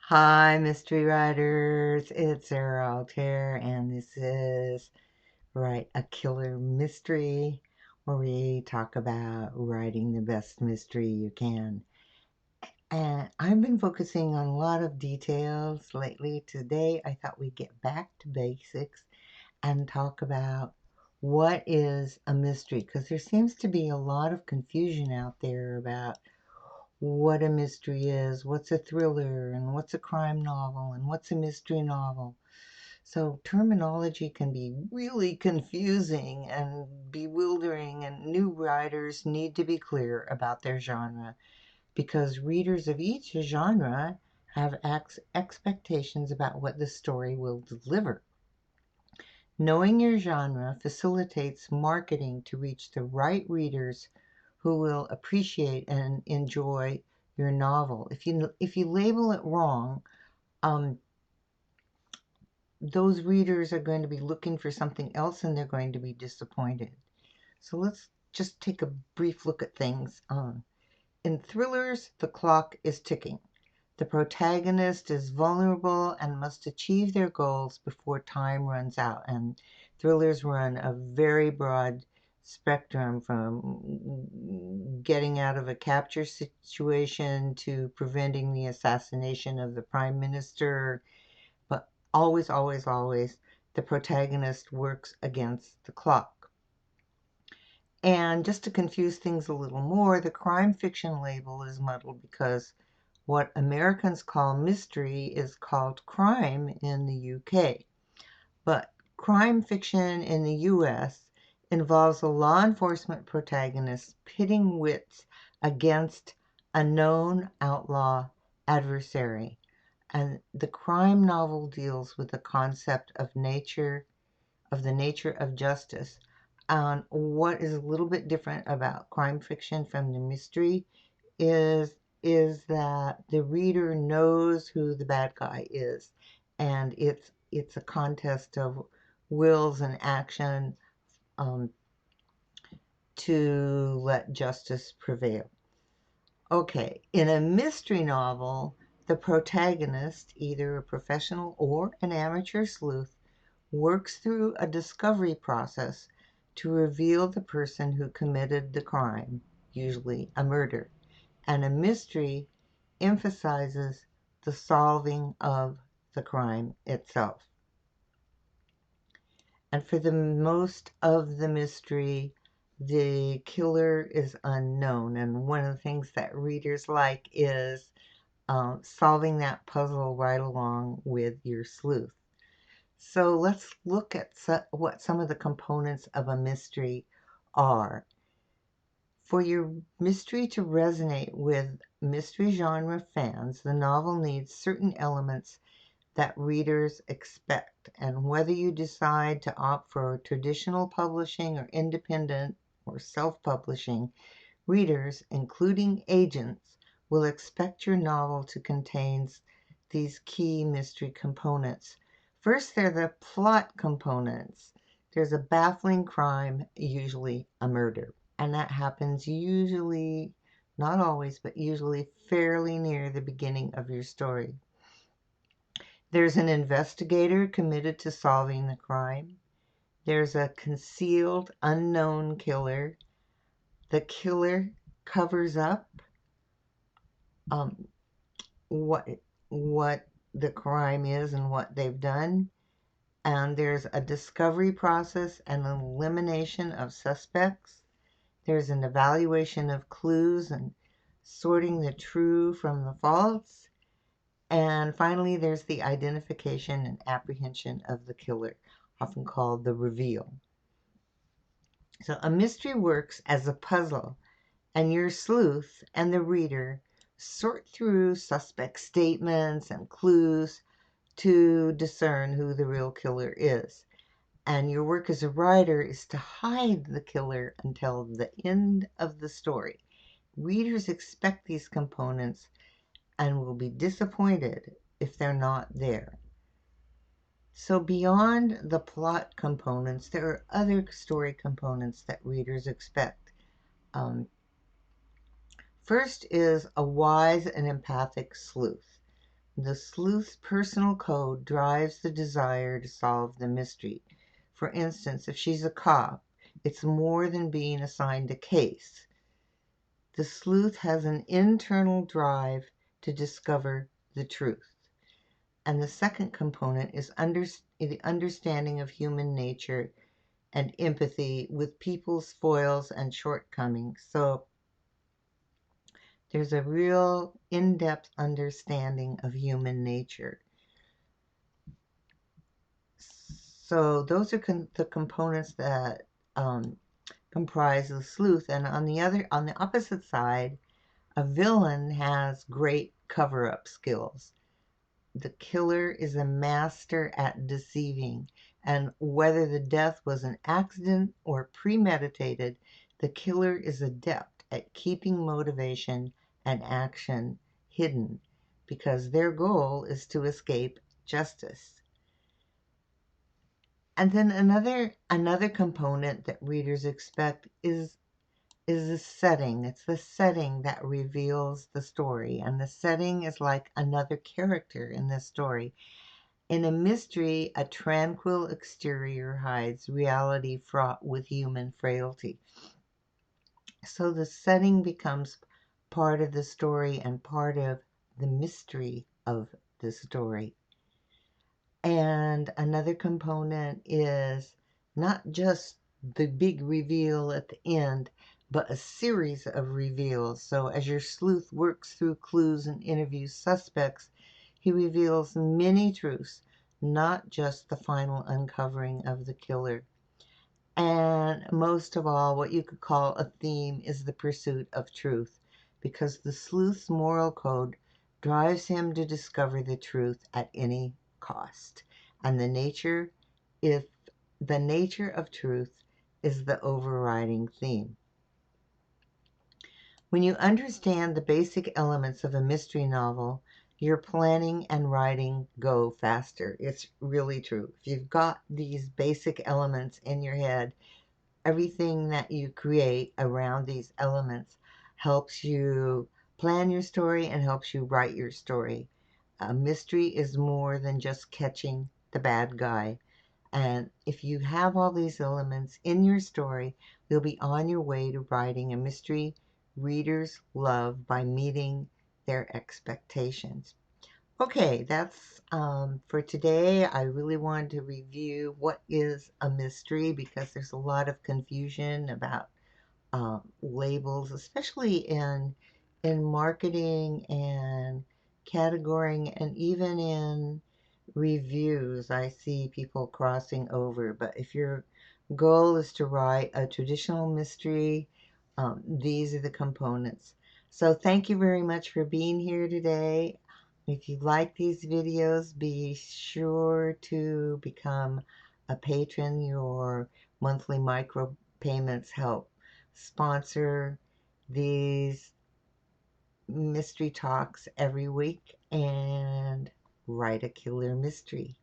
Hi, mystery writers. It's Sarah Altair, and this is Write a Killer Mystery, where we talk about writing the best mystery you can. And I've been focusing on a lot of details lately. Today, I thought we'd get back to basics and talk about what is a mystery, because there seems to be a lot of confusion out there about what a mystery is, what's a thriller, and what's a crime novel, and what's a mystery novel. So terminology can be really confusing and bewildering, and new writers need to be clear about their genre because readers of each genre have expectations about what the story will deliver. Knowing your genre facilitates marketing to reach the right readers who will appreciate and enjoy your novel. If you label it wrong, um, those readers are going to be looking for something else and they're going to be disappointed. So let's just take a brief look at things. In thrillers, the clock is ticking. The protagonist is vulnerable and must achieve their goals before time runs out. And thrillers run a very broad spectrum from getting out of a capture situation to preventing the assassination of the prime minister. But always, always, always, the protagonist works against the clock. And just to confuse things a little more, the crime fiction label is muddled because what Americans call mystery is called crime in the UK. But crime fiction in the US involves a law enforcement protagonist pitting wits against a known outlaw adversary. And the crime novel deals with the concept of the nature of justice. What is a little bit different about crime fiction from the mystery is that the reader knows who the bad guy is, and it's a contest of wills and action um, to let justice prevail. Okay, in a mystery novel, the protagonist, either a professional or an amateur sleuth, works through a discovery process to reveal the person who committed the crime, usually a murder. And a mystery emphasizes the solving of the crime itself. And for the most of the mystery, the killer is unknown. And one of the things that readers like is solving that puzzle right along with your sleuth. So let's look at what some of the components of a mystery are. For your mystery to resonate with mystery genre fans, the novel needs certain elements that readers expect. And whether you decide to opt for traditional publishing or independent or self-publishing, readers, including agents, will expect your novel to contain these key mystery components. First, there are the plot components. There's a baffling crime, usually a murder. And that happens usually, not always, but usually fairly near the beginning of your story. There's an investigator committed to solving the crime. There's a concealed, unknown killer. The killer covers up um, what what the crime is and what they've done. And there's a discovery process and an elimination of suspects. There's an evaluation of clues and sorting the true from the false. And finally, there's the identification and apprehension of the killer, often called the reveal. So a mystery works as a puzzle, and your sleuth and the reader sort through suspect statements and clues to discern who the real killer is. And your work as a writer is to hide the killer until the end of the story. Readers expect these components and will be disappointed if they're not there. So beyond the plot components, there are other story components that readers expect. First is a wise and empathic sleuth. The sleuth's personal code drives the desire to solve the mystery. For instance, if she's a cop, it's more than being assigned a case. The sleuth has an internal drive to discover the truth. And the second component is the understanding of human nature and empathy with people's foils and shortcomings. So there's a real in-depth understanding of human nature. So those are the components that comprise the sleuth. And on the opposite side, a villain has great cover-up skills. The killer is a master at deceiving, and whether the death was an accident or premeditated, the killer is adept at keeping motivation and action hidden because their goal is to escape justice. And then another component that readers expect is the setting. It's the setting that reveals the story, and the setting is like another character in this story. In a mystery, a tranquil exterior hides reality fraught with human frailty. So the setting becomes part of the story and part of the mystery of the story. And another component is not just the big reveal at the end, but a series of reveals. So as your sleuth works through clues and interviews suspects, he reveals many truths, not just the final uncovering of the killer. And most of all, what you could call a theme is the pursuit of truth, because the sleuth's moral code drives him to discover the truth at any cost. And if the nature of truth is the overriding theme. When you understand the basic elements of a mystery novel, your planning and writing go faster. It's really true. If you've got these basic elements in your head, everything that you create around these elements helps you plan your story and helps you write your story. A mystery is more than just catching the bad guy. And if you have all these elements in your story, you'll be on your way to writing a mystery readers love by meeting their expectations. Okay, that's for today. I really wanted to review what is a mystery because there's a lot of confusion about labels, especially in marketing and categorizing, and even in reviews. I see people crossing over. But if your goal is to write a traditional mystery, these are the components. So thank you very much for being here today. If you like these videos, be sure to become a patron. Your monthly micro payments help sponsor these mystery talks every week and write a killer mystery.